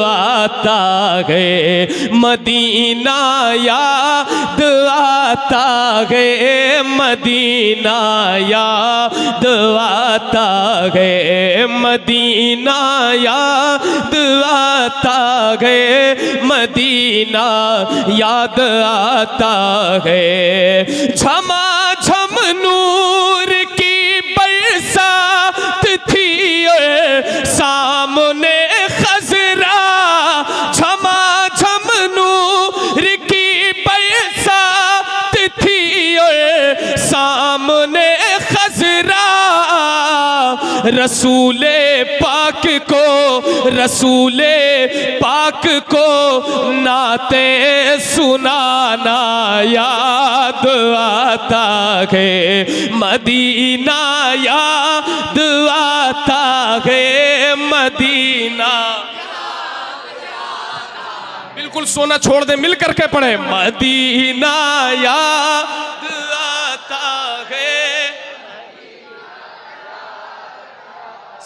आता है मदीना, याद आता है मदीना, याद आता है मदीना, याद आता है मदीना, याद आता है। झमाझम नूर की बरसात थी सामने सामने खजरा, रसूले पाक को नाते सुनाना याद आता है मदीना, याद आता है मदीना। बिल्कुल सोना छोड़ दे, मिल करके पढ़े मदीना याद आता है।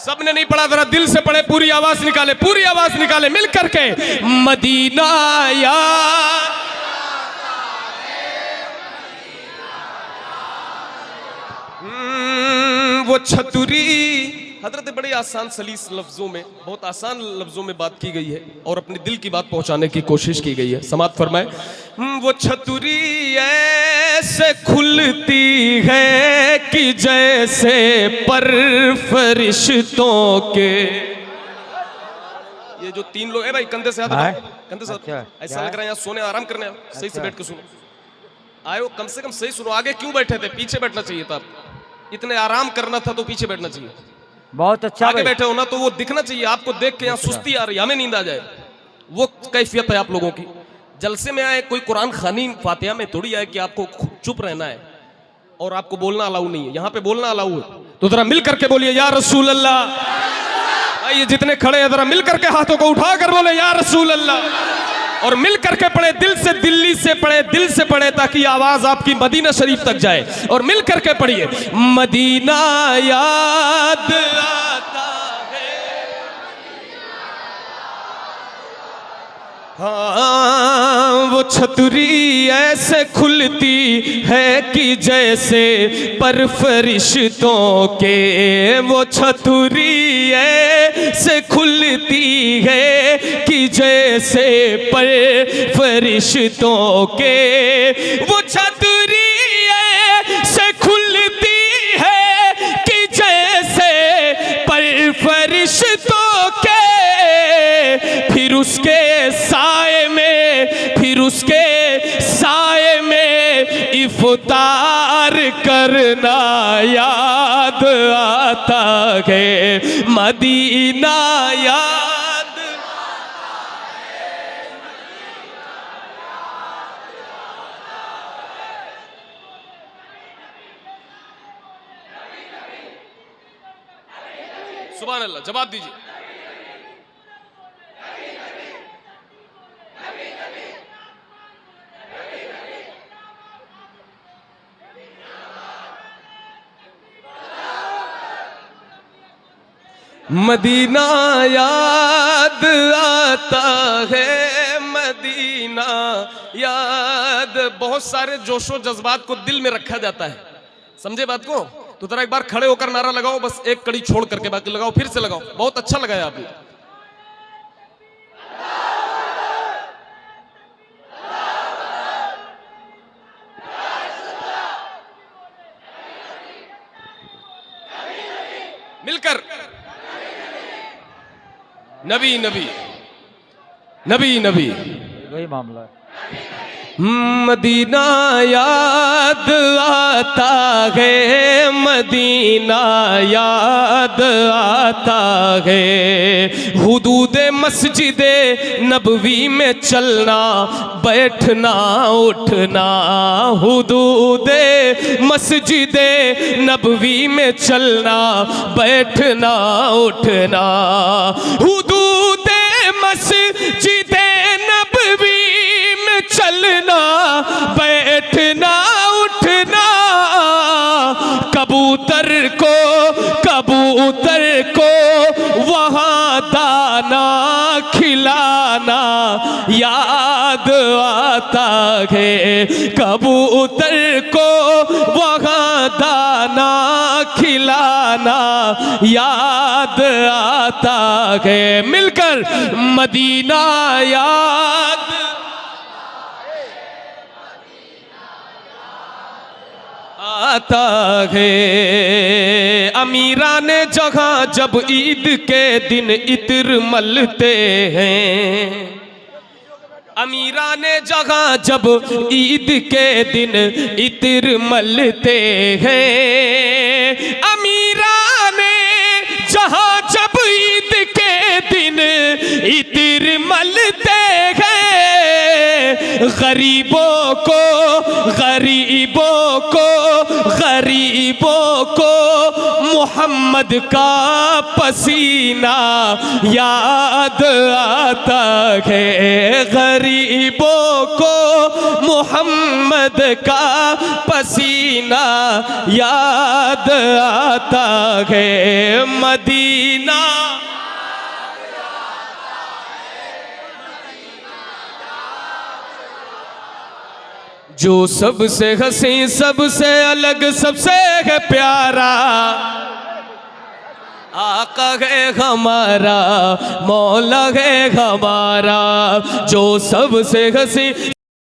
सबने नहीं पढ़ा, जरा दिल से पढ़े, पूरी आवाज निकाले, पूरी आवाज निकाले मिल करके मदीना याद। वो छतुरी हजरत बड़े आसान सलीस लफ्जों में, बहुत आसान लफ्जों में बात की गई है और अपने दिल की बात पहुंचाने की कोशिश की गई है। समात फरमाए। वो छतुरी ऐसे खुलती है कि जैसे पर फरिश्तों के। ये जो तीन लोग है भाई, कंधे से हाथ, कंधे से हाथ। ऐसा लग रहा है यहाँ सोने आराम करने आओ, सही से बैठ के सुनो। आयो कम से कम सही सुनो। आगे क्यों बैठे थे? पीछे बैठना चाहिए था। इतने आराम करना था तो पीछे बैठना चाहिए। बहुत अच्छा, आगे बैठे हो ना तो वो दिखना चाहिए आपको। देख के यहाँ सुस्ती आ रही, हमें नींद आ जाए, वो कैफियत है आप लोगों की। जलसे में आए कोई कुरान खानी फातिहा में थोड़ी आए कि आपको चुप रहना है और आपको बोलना अलाउ नहीं है। यहाँ पे बोलना अलाउ है, तो जरा मिल करके बोलिए या रसूल अल्लाह। ये जितने खड़े हैं जरा मिल करके हाथों को उठा कर बोले या रसूल अल्लाह, और मिल करके पढ़े, दिल से, दिल्ली से पढ़े, दिल से पढ़े, ताकि आवाज आपकी मदीना शरीफ तक जाए। और मिल करके पढ़िए मदीना याद आता है। हाँ वो छतरी ऐसे खुलती है कि जैसे पर फरिश्तों के। वो छतरी ऐसे खुलती है कि जैसे पर फरिश्तों के। वो छतरी ऐसे खुलती है कि जैसे पर फरिश्तों के। फिर उसके साए में, फिर उसके साए में इफ्तार करना याद आता है मदीना, याद सुभान अल्लाह। जवाब दीजिए। मदीना याद आता है मदीना याद। बहुत सारे जोशो जज्बात को दिल में रखा जाता है, समझे बात को? तो जरा एक बार खड़े होकर नारा लगाओ, बस एक कड़ी छोड़ करके बाकी लगाओ, फिर से लगाओ। बहुत अच्छा लगाया आपने। मिलकर नबी नबी नबी नबी, वही मामला है। मदीना याद आता है मदीना याद आता है। हुदूदे मस्जिदे नबवी में चलना बैठना उठना। हुदूदे मस्जिदे नबवी में चलना बैठना उठना। हुदूदे मस्जिदे नबवी में चलना बैठना उठना। कबूतर को वहाँ दाना खिलाना खिलाना याद आता है, कबूतर को वहाँ दाना खिलाना याद आता है। मिलकर मदीना याद आता है। अमीरान जगह जब ईद के दिन इत्र मलते हैं, अमीरान जगह जब ईद के दिन इत्र मलते हैं, अमीरान जहाँ जब ईद के दिन इत्र मलते हैं, गरीबों को गरीबों को गरीबों को मोहम्मद का पसीना याद आता है, गरीबों को मोहम्मद का पसीना याद आता है। मदीना जो सबसे हसी सबसे अलग सबसे है प्यारा, आका है हमारा, मौला है हमारा। जो सबसे हसी